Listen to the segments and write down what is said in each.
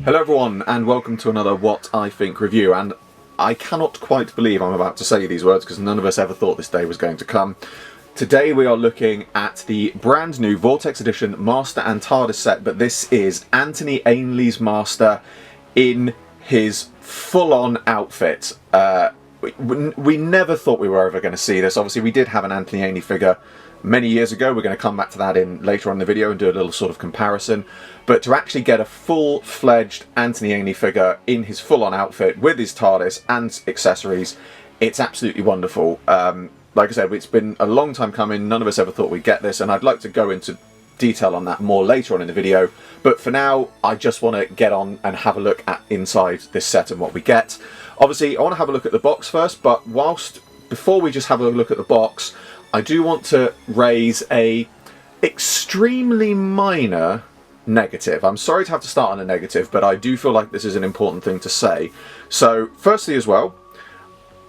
Hello everyone and welcome to another What I Think review, and I cannot quite believe I'm about to say these words because none of us ever thought this day was going to come. Today we are looking at the brand new Vortex Edition Master and TARDIS set, but this is Anthony Ainley's Master in his full-on outfit. We never thought we were ever going to see this. Obviously we did have an Anthony Ainley figure many years ago. We're going to come back to that later on in the video and do a little sort of comparison. But to actually get a full-fledged Anthony Ainley figure in his full-on outfit with his TARDIS and accessories, it's absolutely wonderful. Like I said, it's been a long time coming. None of us ever thought we'd get this, and I'd like to go into detail on that more later on in the video. But for now, I just want to get on and have a look at inside this set and what we get. Obviously, I want to have a look at the box first, but before we just have a look at the box, I do want to raise a extremely minor negative. I'm sorry to have to start on a negative, but I do feel like this is an important thing to say. So, firstly as well,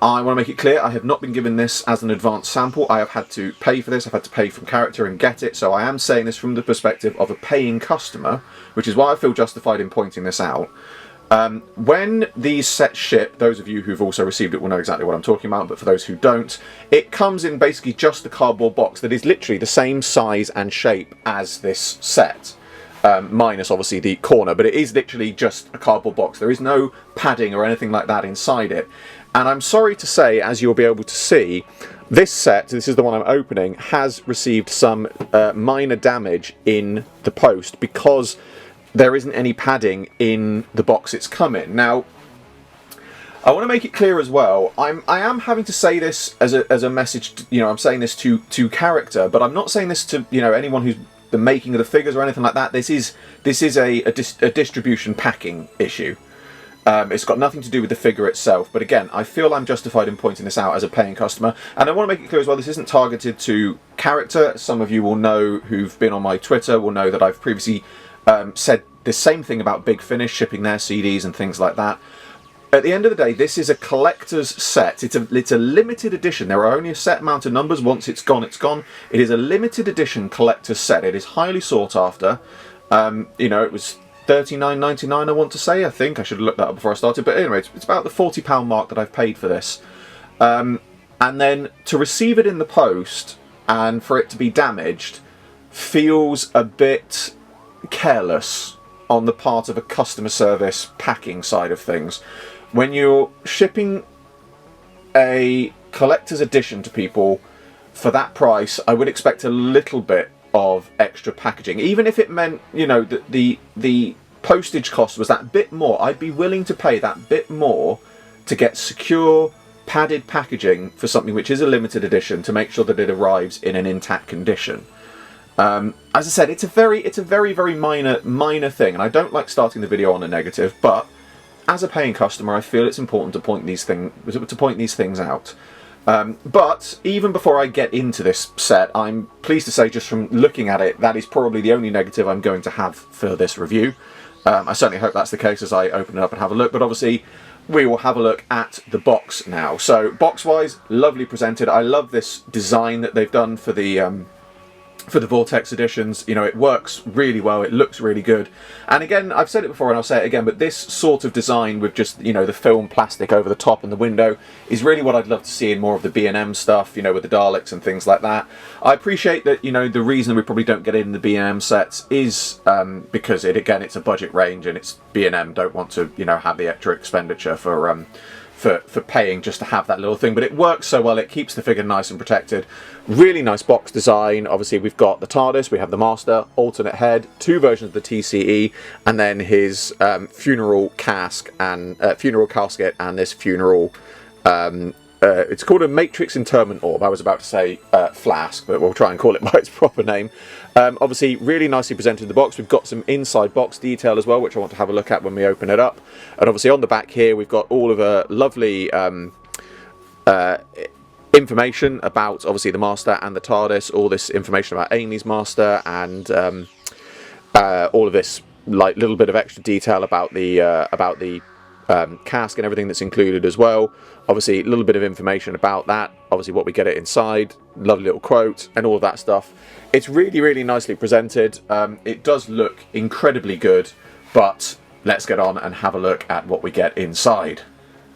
I want to make it clear I have not been given this as an advanced sample. I have had to pay for this. I've had to pay from character and get it. So I am saying this from the perspective of a paying customer, which is why I feel justified in pointing this out. When these sets ship, those of you who've also received it will know exactly what I'm talking about, but for those who don't, it comes in basically just a cardboard box that is literally the same size and shape as this set. Minus obviously the corner, but it is literally just a cardboard box. There is no padding or anything like that inside it. And I'm sorry to say, as you'll be able to see, this set, this is the one I'm opening, has received some minor damage in the post because there isn't any padding in the box it's come in. Now, I want to make it clear as well, I am having to say this as a message, I'm saying this to character, but I'm not saying this to, anyone who's the making of the figures or anything like that. This is a distribution packing issue. It's got nothing to do with the figure itself, but again, I feel I'm justified in pointing this out as a paying customer, and I want to make it clear as well, this isn't targeted to character. Some of you will know, who've been on my Twitter, will know that I've previously said the same thing about Big Finish shipping their CDs and things like that. At the end of the day, this is a collector's set. It's a limited edition. There are only a set amount of numbers. Once it's gone, it's gone. It is a limited edition collector's set. It is highly sought after. It was $39.99, I want to say. I think I should have looked that up before I started. But anyway, it's about the £40 mark that I've paid for this. And then to receive it in the post and for it to be damaged feels a bit careless on the part of a customer service packing side of things. When you're shipping a collector's edition to people for that price, I would expect a little bit of extra packaging. Even if it meant, that the postage cost was that bit more, I'd be willing to pay that bit more to get secure, padded packaging for something which is a limited edition to make sure that it arrives in an intact condition. As I said, it's a very, very minor thing, and I don't like starting the video on a negative, but as a paying customer, I feel it's important to point these things out. But even before I get into this set, I'm pleased to say, just from looking at it, that is probably the only negative I'm going to have for this review. I certainly hope that's the case as I open it up and have a look, but obviously we will have a look at the box now. So box-wise, lovely presented. I love this design that they've done for the Vortex editions. It works really well, it looks really good, and again, I've said it before and I'll say it again, but this sort of design with just the film plastic over the top and the window is really what I'd love to see in more of the B&M stuff, with the Daleks and things like that. I appreciate that the reason we probably don't get it in the B&M sets is because it's a budget range, and it's B&M don't want to have the extra expenditure for paying just to have that little thing, but it works so well. It keeps the figure nice and protected. Really nice box design. Obviously we've got the TARDIS, we have the Master, alternate head, two versions of the TCE, and then his funeral casket and this funeral it's called a Matrix Interment Orb. I was about to say flask, but we'll try and call it by its proper name. Obviously, really nicely presented in the box. We've got some inside box detail as well, which I want to have a look at when we open it up. And obviously on the back here, we've got all of a lovely information about, obviously, the Master and the TARDIS. All this information about Amy's Master, and all of this little bit of extra detail about the cask and everything that's included as well. Obviously a little bit of information about that, obviously what we get it inside, lovely little quote and all of that stuff. It's really nicely presented. It does look incredibly good, but let's get on and have a look at what we get inside.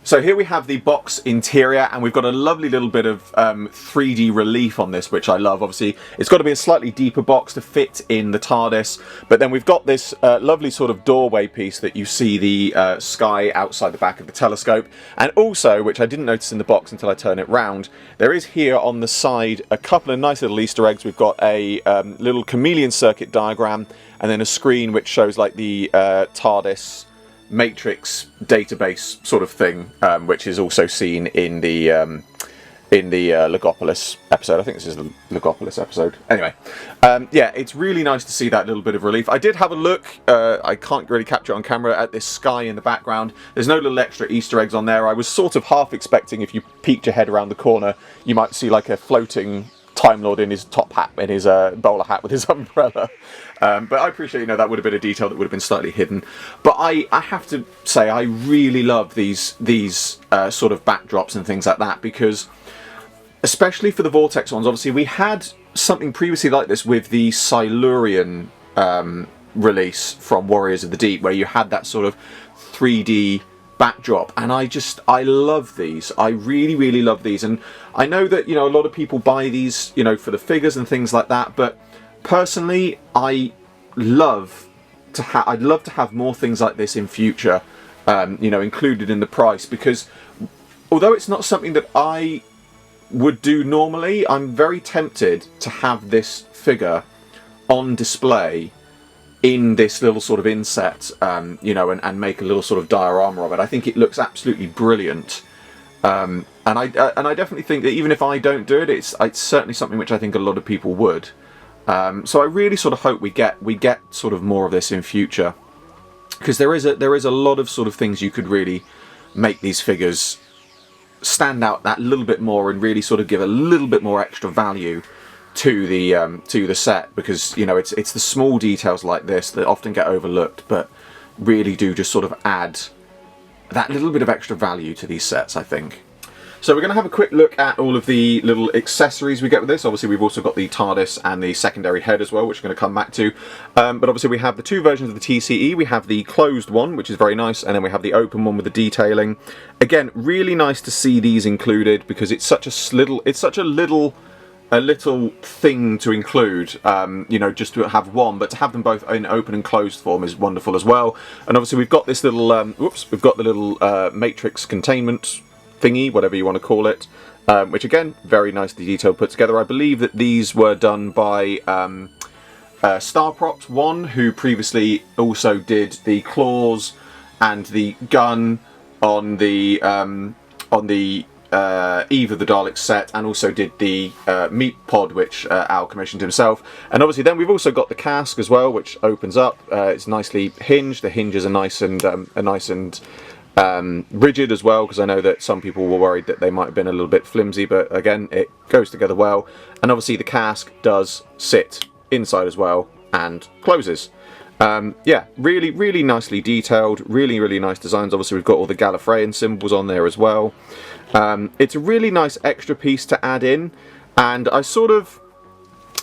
So here we have the box interior, and we've got a lovely little bit of 3D relief on this, which I love. Obviously, it's got to be a slightly deeper box to fit in the TARDIS, but then we've got this lovely sort of doorway piece that you see the sky outside the back of the telescope. And also, which I didn't notice in the box until I turn it round, there is here on the side a couple of nice little Easter eggs. We've got a little chameleon circuit diagram, and then a screen which shows like the TARDIS matrix database sort of thing, which is also seen in the Logopolis episode. I think this is the Logopolis episode. Anyway, yeah, it's really nice to see that little bit of relief. I did have a look, I can't really capture it on camera, at this sky in the background. There's no little extra Easter eggs on there. I was sort of half expecting, if you peeked your head around the corner, you might see like a floating Time Lord in his top hat, in his bowler hat with his umbrella. But I appreciate, you know, that would have been a detail that would have been slightly hidden. But I have to say, I really love these sort of backdrops and things like that, because especially for the Vortex ones, obviously we had something previously like this with the Silurian release from Warriors of the Deep, where you had that sort of 3D backdrop, and I love these. I really love these, and I know that, you know, a lot of people buy these, you know, for the figures and things like that, but personally I'd love to have more things like this in future, you know, included in the price, because although it's not something that I would do normally, I'm very tempted to have this figure on display in this little sort of inset, you know, and make a little sort of diorama of it. I think it looks absolutely brilliant, and I definitely think that even if I don't do it, it's certainly something which I think a lot of people would. So I really sort of hope we get sort of more of this in future, because there is a lot of sort of things you could really make these figures stand out that little bit more and really sort of give a little bit more extra value to the set, because, you know, it's the small details like this that often get overlooked, but really do just sort of add that little bit of extra value to these sets, I think. So we're going to have a quick look at all of the little accessories we get with this. Obviously we've also got the TARDIS and the secondary head as well, which we're going to come back to. But obviously we have the two versions of the TCE. We have the closed one, which is very nice, and then we have the open one with the detailing. Again, really nice to see these included, because it's such a little thing to include, you know, just to have one, but to have them both in open and closed form is wonderful as well. And obviously we've got this little, we've got the little matrix containment thingy, whatever you want to call it, which again, very nicely detailed, put together. I believe that these were done by Star Props 1, who previously also did the claws and the gun on the Eve of the Daleks set, and also did the meat pod, which Al commissioned himself. And obviously then we've also got the cask as well, which opens up. It's nicely hinged. The hinges are nice and rigid as well, because I know that some people were worried that they might have been a little bit flimsy, but again, it goes together well. And obviously the cask does sit inside as well and closes. Yeah, really nicely detailed, really nice designs. Obviously we've got all the Gallifreyan symbols on there as well. It's a really nice extra piece to add in, and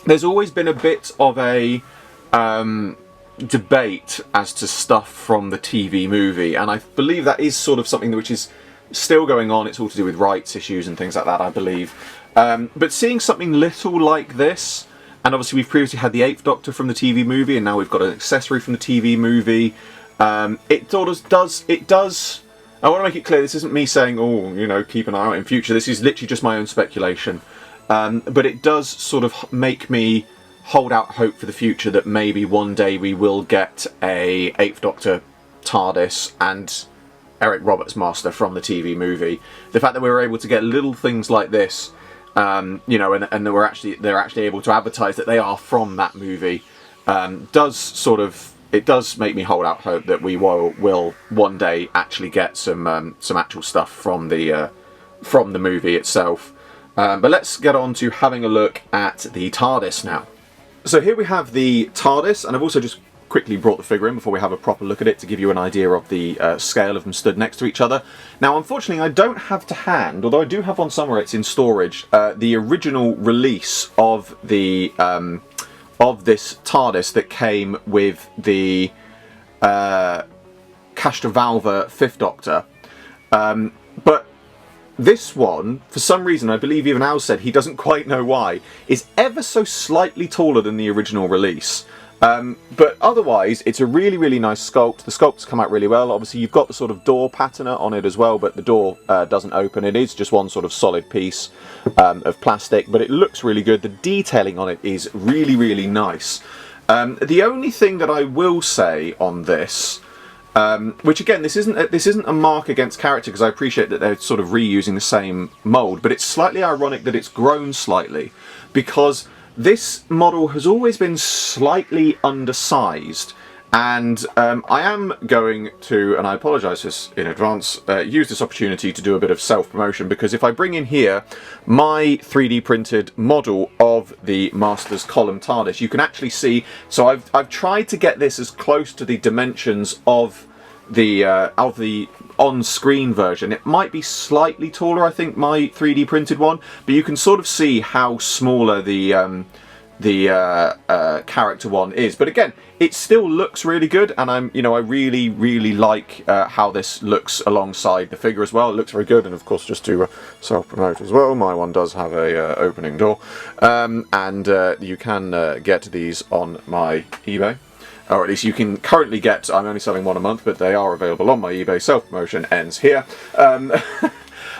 there's always been a bit of a debate as to stuff from the TV movie, and I believe that is sort of something which is still going on. It's all to do with rights issues and things like that, I believe. But seeing something little like this, and obviously we've previously had the 8th Doctor from the TV movie, and now we've got an accessory from the TV movie, it sort of does. I want to make it clear, this isn't me saying, oh, you know, keep an eye out in future. This is literally just my own speculation. But it does sort of make me hold out hope for the future that maybe one day we will get a 8th Doctor TARDIS and Eric Roberts Master from the TV movie. The fact that we were able to get little things like this, you know, and that they're actually able to advertise that they are from that movie, it does make me hold out hope that we will one day actually get some actual stuff from the movie itself. But let's get on to having a look at the TARDIS now. So here we have the TARDIS, and I've also just quickly brought the figure in before we have a proper look at it to give you an idea of the scale of them stood next to each other. Now, unfortunately, I don't have to hand, although I do have one somewhere, it's in storage, the original release of the of this TARDIS that came with the Castrovalva Fifth Doctor. But this one, for some reason, I believe even Al said he doesn't quite know why, is ever so slightly taller than the original release. But otherwise, it's a really, really nice sculpt. The sculpts come out really well. Obviously, you've got the sort of door patina on it as well, but the door doesn't open. It is just one sort of solid piece of plastic, but it looks really good. The detailing on it is really, really nice. The only thing that I will say on this, which again, this isn't a mark against character, because I appreciate that they're sort of reusing the same mould, but it's slightly ironic that it's grown slightly, because this model has always been slightly undersized, and I am going to, and I apologise for this in advance, use this opportunity to do a bit of self-promotion, because if I bring in here my 3D printed model of the Master's Column TARDIS, you can actually see, so I've tried to get this as close to the dimensions of the on-screen version. It might be slightly taller, I think, my 3D printed one, but you can sort of see how smaller the character one is. But again, it still looks really good, and I really, really like how this looks alongside the figure as well. It looks very good, and of course, just to self-promote as well, my one does have a opening door, and you can get these on my eBay. Or at least you can currently get, I'm only selling one a month, but they are available on my eBay. Self-promotion ends here.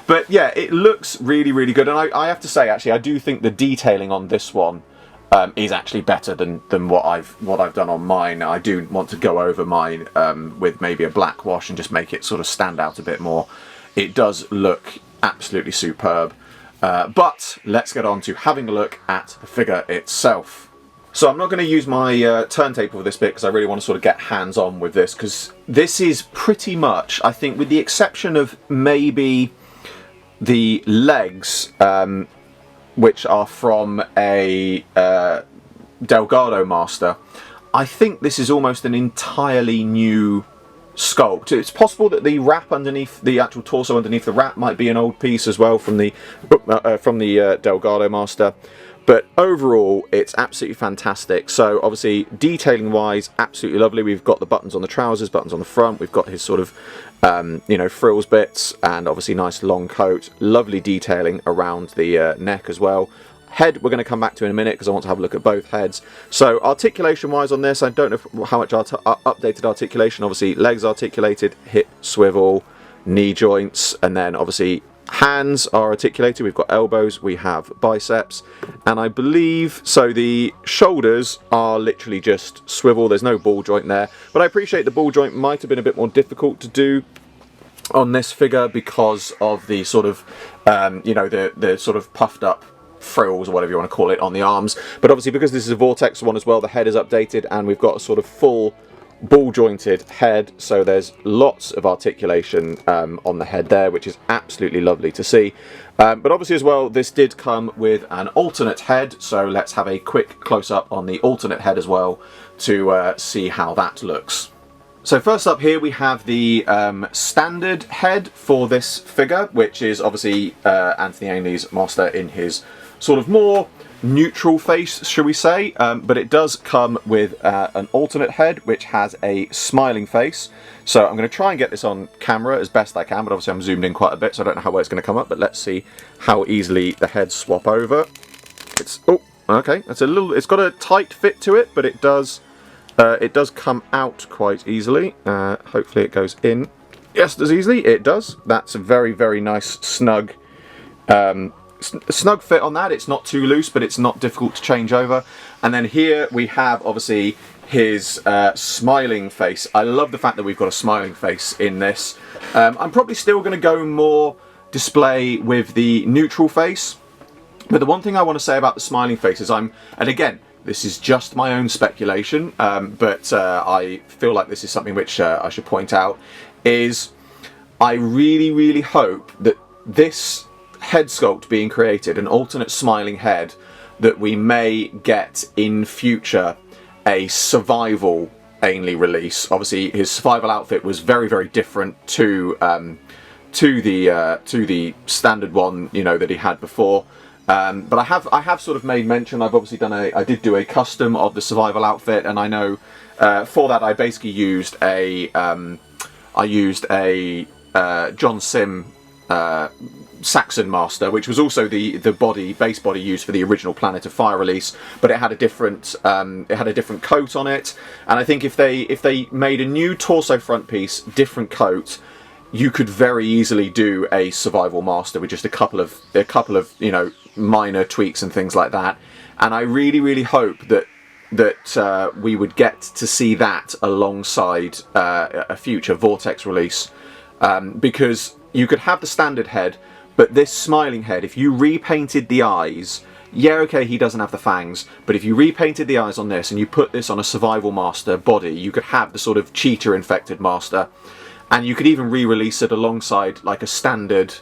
But yeah, it looks really, really good. And I have to say, actually, I do think the detailing on this one is actually better than what I've done on mine. I do want to go over mine with maybe a black wash and just make it sort of stand out a bit more. It does look absolutely superb. But let's get on to having a look at the figure itself. So I'm not going to use my turntable for this bit, because I really want to sort of get hands-on with this, because this is pretty much, I think, with the exception of maybe the legs, which are from a Delgado Master, I think this is almost an entirely new sculpt. It's possible that the wrap underneath, the actual torso underneath the wrap, might be an old piece as well from the Delgado Master. But overall, it's absolutely fantastic. So obviously, detailing wise, absolutely lovely. We've got the buttons on the trousers, buttons on the front. We've got his sort of, frills bits, and obviously nice long coat. Lovely detailing around the neck as well. Head, we're going to come back to in a minute, because I want to have a look at both heads. So articulation wise on this, I don't know how much updated articulation. Obviously, legs articulated, hip swivel, knee joints, and then obviously hands are articulated. We've got elbows, we have biceps, and I believe, so the shoulders are literally just swivel. There's no ball joint there, but I appreciate the ball joint might have been a bit more difficult to do on this figure because of the sort of, the sort of puffed up frills, or whatever you want to call it, on the arms. But obviously, because this is a Vortex one as well, the head is updated, and we've got a sort of full ball jointed head, so there's lots of articulation on the head there, which is absolutely lovely to see. But obviously as well, this did come with an alternate head, so let's have a quick close-up on the alternate head as well to see how that looks. So first up here we have the standard head for this figure, which is obviously Anthony Ainley's Master in his sort of more neutral face, shall we say, but it does come with an alternate head which has a smiling face. So I'm going to try and get this on camera as best I can, but obviously I'm zoomed in quite a bit, so I don't know how well it's going to come up, but let's see how easily the heads swap over. It's, oh, okay, that's a little, it's got a tight fit to it, but it does come out quite easily. Hopefully it goes in just as easily. It does. That's a very, very nice snug snug fit on that. It's not too loose, but it's not difficult to change over. And then here we have obviously his smiling face. I love the fact that we've got a smiling face in this. I'm probably still going to go more display with the neutral face, but the one thing I want to say about the smiling face is and again, this is just my own speculation, but I feel like this is something which I should point out, is I really, really hope that this head sculpt being created, an alternate smiling head, that we may get in future a survival Ainley release. Obviously his survival outfit was very, very different to the standard one, you know, that he had before. But I have sort of made mention, I've obviously done I did do a custom of the survival outfit, and I know for that I basically used a I used a John Sim Saxon Master, which was also the base body used for the original Planet of Fire release, but it had a different coat on it. And I think if they made a new torso front piece, different coat, you could very easily do a survival master with just a couple of minor tweaks and things like that. And I really hope that we would get to see that alongside a future Vortex release, because you could have the standard head, but this smiling head, if you repainted the eyes, yeah, okay, he doesn't have the fangs, but if you repainted the eyes on this and you put this on a survival master body, you could have the sort of cheetah infected master, and you could even re-release it alongside like a standard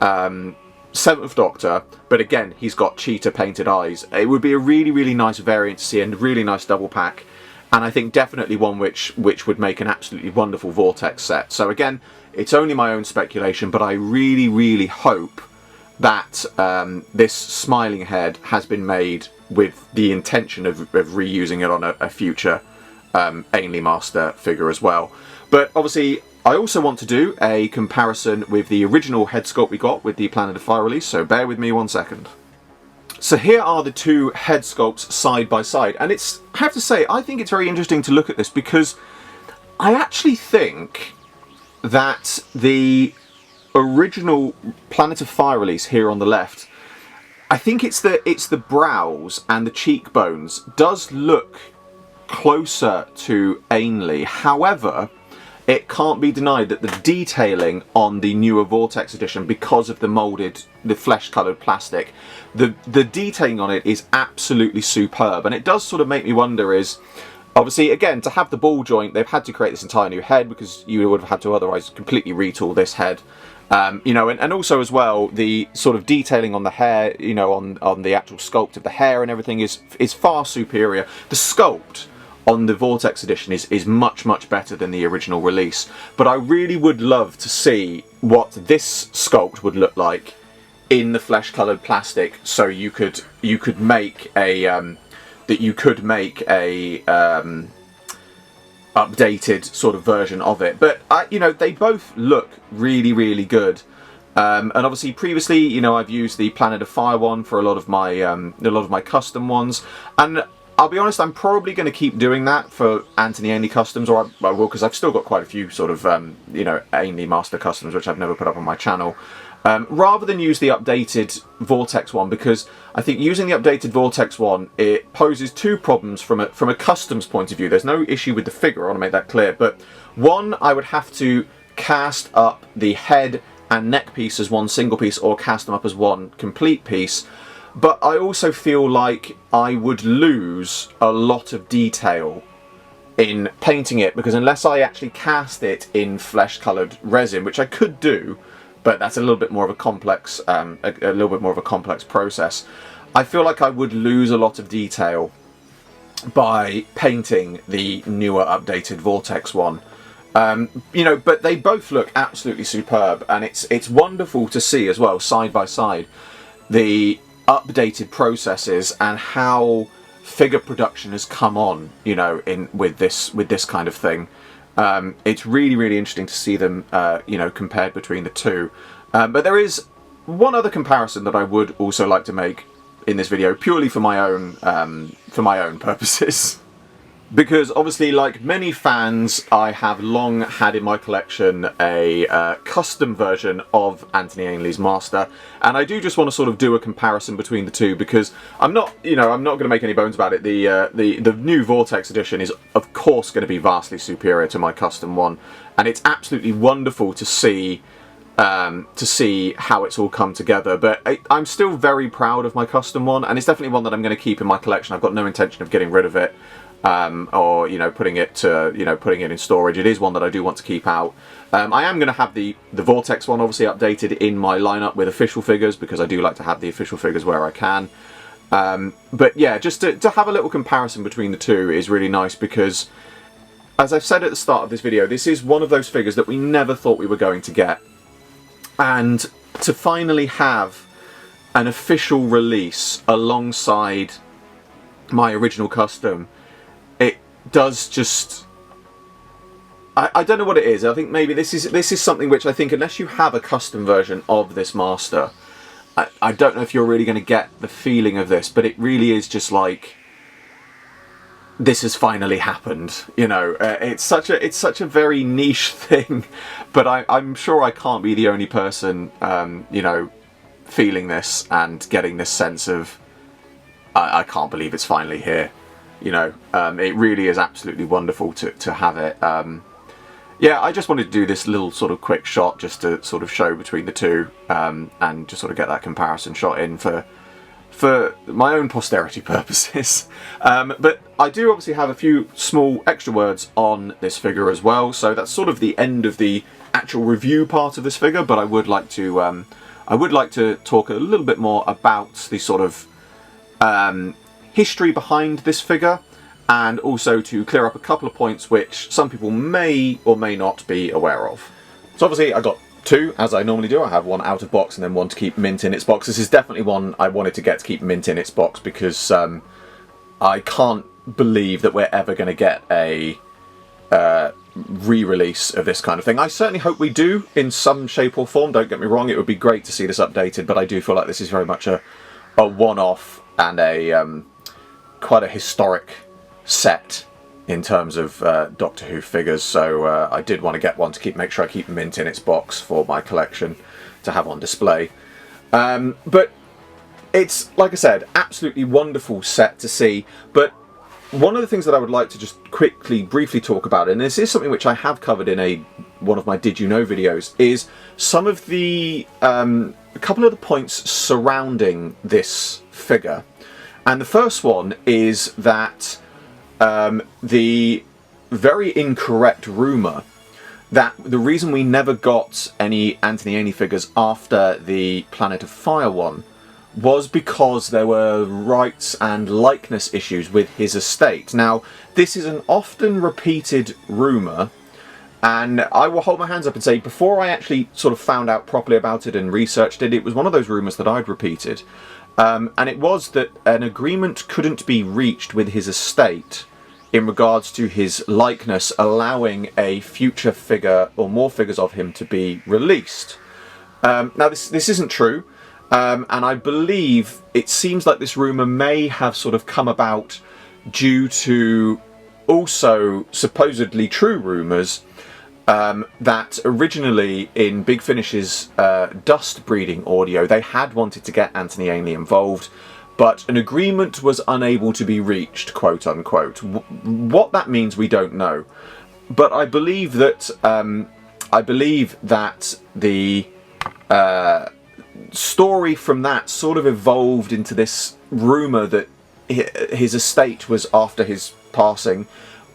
7th Doctor, but again, he's got cheetah painted eyes. It would be a really nice variant to see, and a really nice double pack, and I think definitely one which would make an absolutely wonderful Vortex set. So again, it's only my own speculation, but I really hope that this smiling head has been made with the intention of reusing it on a future Ainley Master figure as well. But obviously, I also want to do a comparison with the original head sculpt we got with the Planet of Fire release, so bear with me 1 second. So here are the two head sculpts side by side, and I have to say, I think it's very interesting to look at this, because I actually think that the original Planet of Fire release here on the left, I think it's the brows and the cheekbones does look closer to Ainley. However, it can't be denied that the detailing on the newer Vortex edition, because of the flesh-coloured plastic, the detailing on it is absolutely superb, and it does sort of make me wonder is, obviously, again, to have the ball joint, they've had to create this entire new head, because you would have had to otherwise completely retool this head. And also as well, the sort of detailing on the hair, on the actual sculpt of the hair and everything is far superior. The sculpt on the Vortex edition is much better than the original release. But I really would love to see what this sculpt would look like in the flesh-coloured plastic, so you could make a updated sort of version of it. But they both look really good. And obviously previously, I've used the Planet of Fire one for a lot of my custom ones, and I'll be honest, I'm probably going to keep doing that for Anthony Ainley customs, or I will, because I've still got quite a few sort of Ainley Master customs which I've never put up on my channel. Rather than use the updated Vortex one, because I think using the updated Vortex one, it poses two problems from a customs point of view. There's no issue with the figure, I want to make that clear, but one, I would have to cast up the head and neck piece as one single piece, or cast them up as one complete piece. But I also feel like I would lose a lot of detail in painting it, because unless I actually cast it in flesh-coloured resin, which I could do, but that's a little bit more of a complex, process. I feel like I would lose a lot of detail by painting the newer, updated Vortex one. But they both look absolutely superb, and it's wonderful to see as well, side by side, the updated processes and how figure production has come on, with this kind of thing. It's really interesting to see them, compared between the two. But there is one other comparison that I would also like to make in this video, purely for my own purposes. Because obviously, like many fans, I have long had in my collection a custom version of Anthony Ainley's Master, and I do just want to sort of do a comparison between the two, because I'm not going to make any bones about it. The new Vortex edition is of course going to be vastly superior to my custom one, and it's absolutely wonderful to see how it's all come together. But I'm still very proud of my custom one, and it's definitely one that I'm going to keep in my collection. I've got no intention of getting rid of it. Or putting it in storage. It is one that I do want to keep out. I am going to have the Vortex one obviously updated in my lineup with official figures, because I do like to have the official figures where I can. But yeah, just to have a little comparison between the two is really nice, because as I've said at the start of this video, this is one of those figures that we never thought we were going to get, and to finally have an official release alongside my original custom, it does just I don't know what it is. I think maybe this is something which I think, unless you have a custom version of this master, I don't know if you're really going to get the feeling of this, but it really is just like, this has finally happened. You know, it's such a very niche thing, but I'm sure I can't be the only person, you know, feeling this and getting this sense of, I can't believe it's finally here. You know, it really is absolutely wonderful to have it. Yeah, I just wanted to do this little sort of quick shot just to sort of show between the two, and just sort of get that comparison shot in for my own posterity purposes. But I do obviously have a few small extra words on this figure as well, so that's sort of the end of the actual review part of this figure, but I would like to talk a little bit more about the sort of history behind this figure, and also to clear up a couple of points which some people may or may not be aware of. So obviously I got two, as I normally do. I have one out of box and then one to keep mint in its box. This is definitely one I wanted to get to keep mint in its box, because I can't believe that we're ever going to get a re-release of this kind of thing. I certainly hope we do in some shape or form, don't get me wrong. It would be great to see this updated, but I do feel like this is very much a one-off and a quite a historic set in terms of Doctor Who figures, so I did want to get one to make sure I keep mint in its box for my collection to have on display. But it's, like I said, absolutely wonderful set to see. But one of the things that I would like to just briefly talk about, and this is something which I have covered in one of my Did You Know videos, is some of the a couple of the points surrounding this figure. And the first one is that the very incorrect rumour that the reason we never got any Anthony Ainley figures after the Planet of Fire one was because there were rights and likeness issues with his estate. Now, this is an often repeated rumour, and I will hold my hands up and say, before I actually sort of found out properly about it and researched it, it was one of those rumours that I'd repeated. And it was that an agreement couldn't be reached with his estate in regards to his likeness, allowing a future figure or more figures of him to be released. Now this isn't true, and I believe it seems like this rumour may have sort of come about due to also supposedly true rumours that originally in Big Finish's dust breeding audio they had wanted to get Anthony Ainley involved, but an agreement was unable to be reached, quote unquote. What that means we don't know, but I believe that the story from that sort of evolved into this rumour that his estate was, after his passing,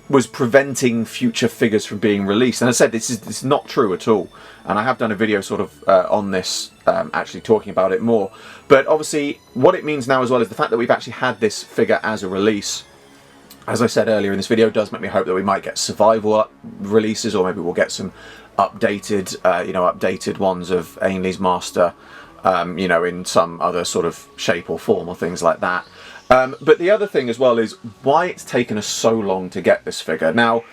was preventing future figures from being released. And I said this is not true at all, and I have done a video sort of on this, actually talking about it more. But obviously what it means now as well is the fact that we've actually had this figure as a release, as I said earlier in this video, does make me hope that we might get survival releases, or maybe we'll get some updated updated ones of Ainley's Master, you know, in some other sort of shape or form or things like that. But the other thing as well is why it's taken us so long to get this figure. Now,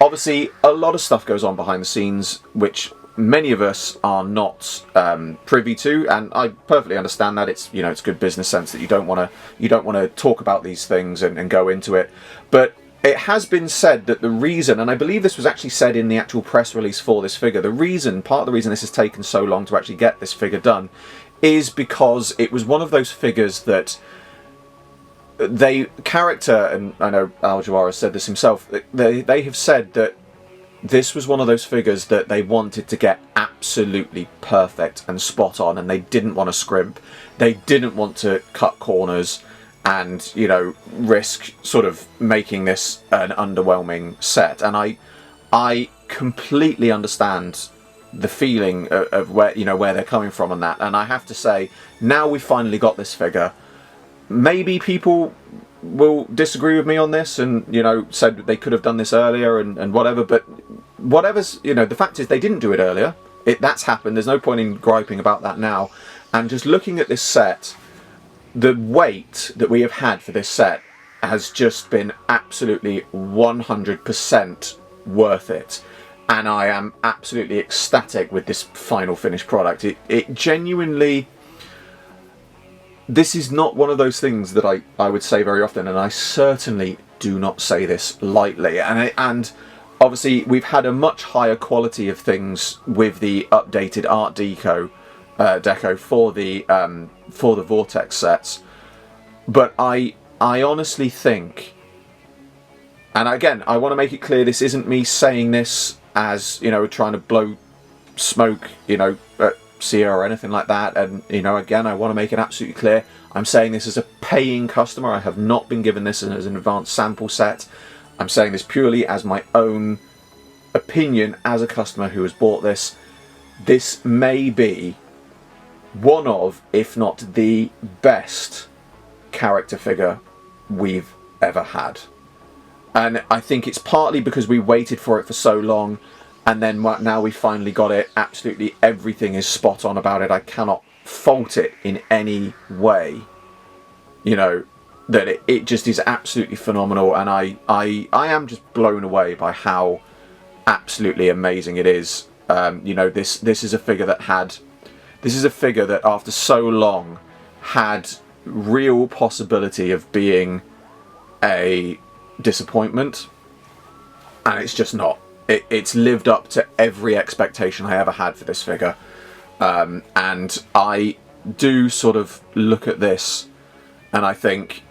obviously, a lot of stuff goes on behind the scenes, which many of us are not privy to, and I perfectly understand that. It's, you know, it's good business sense that you don't want to talk about these things and go into it. But it has been said that the reason, and I believe this was actually said in the actual press release for this figure, part of the reason this has taken so long to actually get this figure done is because it was one of those figures that and I know Al Jawara said this himself, they have said that this was one of those figures that they wanted to get absolutely perfect and spot on, and they didn't want to scrimp, they didn't want to cut corners and, you know, risk sort of making this an underwhelming set. And I completely understand the feeling of where they're coming from on that. And I have to say, now we've finally got this figure, maybe people will disagree with me on this and, you know, said they could have done this earlier and whatever, but whatever's, you know, the fact is they didn't do it earlier. That's happened. There's no point in griping about that now. And just looking at this set, the wait that we have had for this set has just been absolutely 100% worth it. and I am absolutely ecstatic with this final finished product. It genuinely, this is not one of those things that I would say very often, and I certainly do not say this lightly. And obviously we've had a much higher quality of things with the updated art deco for the Vortex sets, but I honestly think, and again, I want to make it clear, this isn't me saying this as, you know, trying to blow smoke, you know, at Sia or anything like that. And, you know, again, I want to make it absolutely clear, I'm saying this as a paying customer. I have not been given this as an advanced sample set. I'm saying this purely as my own opinion as a customer who has bought this. This may be one of, if not the best character figure we've ever had. And I think it's partly because we waited for it for so long, and then now we finally got it. Absolutely everything is spot on about it. I cannot fault it in any way. You know, that it just is absolutely phenomenal, and I am just blown away by how absolutely amazing it is. You know, this is a figure that after so long had real possibility of being a disappointment, and it's just not. It's lived up to every expectation I ever had for this figure, and I do sort of look at this and I think,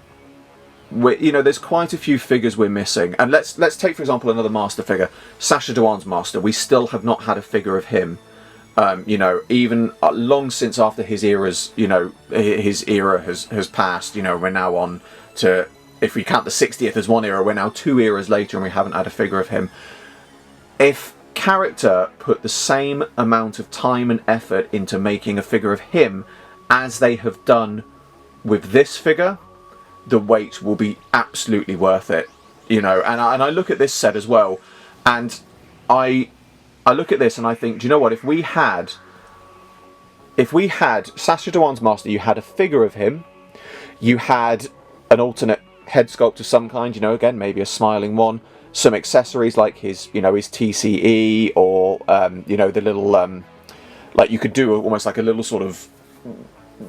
you know, there's quite a few figures we're missing. And let's take, for example, another Master figure, Sacha Dhawan's Master. We still have not had a figure of him. You know, even long since after his era's, you know, his era has passed. You know, we're now on to, if we count the 60th as one era, we're now 2 eras later and we haven't had a figure of him. If character put the same amount of time and effort into making a figure of him as they have done with this figure, the wait will be absolutely worth it. You know, and I look at this set as well, and I look at this and I think, do you know what? If we had Sacha Dhawan's Master, you had a figure of him, you had an alternate head sculpt of some kind, you know, again, maybe a smiling one, some accessories like his, you know, his TCE, or, you know, the little, like you could do almost like a little sort of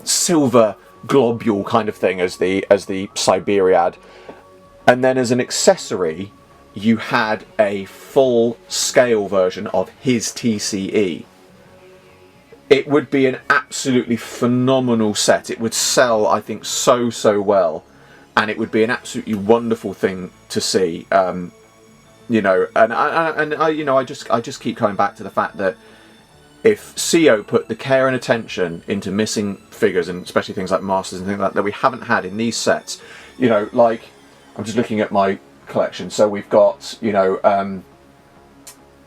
silver globule kind of thing as the Siberiad. And then as an accessory, you had a full scale version of his TCE. It would be an absolutely phenomenal set. It would sell, I think, so well, and it would be an absolutely wonderful thing to see. You know, and I you know, I just keep coming back to the fact that if CEO put the care and attention into missing figures, and especially things like Masters and things like that we haven't had in these sets, you know, like I'm just looking at my collection. So we've got, you know,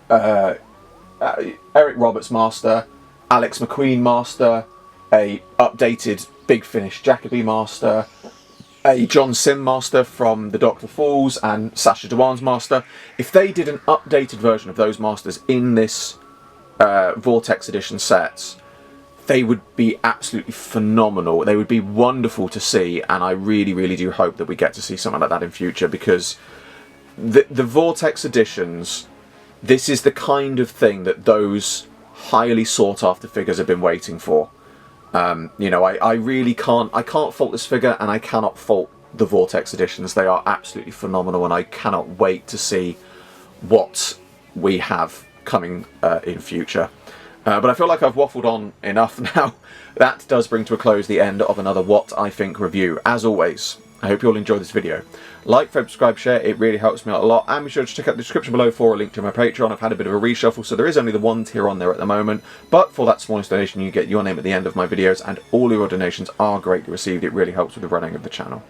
Eric Roberts Master, Alex McQueen Master, a updated Big Finish Jacoby Master, a John Sim Master from the Doctor Falls, and Sacha Dhawan's Master. If they did an updated version of those Masters in this Vortex Edition sets, they would be absolutely phenomenal. They would be wonderful to see, and I really do hope that we get to see something like that in future, because the Vortex Editions, this is the kind of thing that those highly sought after figures have been waiting for. You know, I really can't fault this figure, and I cannot fault the Vortex Editions. They are absolutely phenomenal, and I cannot wait to see what we have coming in future. But I feel like I've waffled on enough now. That does bring to a close the end of another What I Think review. As always, I hope you all enjoyed this video. Like, subscribe, share, it really helps me out a lot. And be sure to check out the description below for a link to my Patreon. I've had a bit of a reshuffle, so there is only the one tier on there at the moment. But for that smallest donation, you get your name at the end of my videos, and all your donations are greatly received. It really helps with the running of the channel.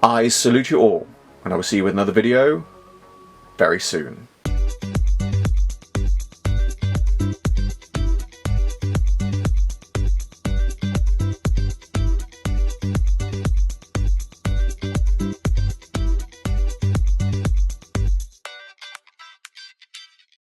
I salute you all, and I will see you with another video very soon.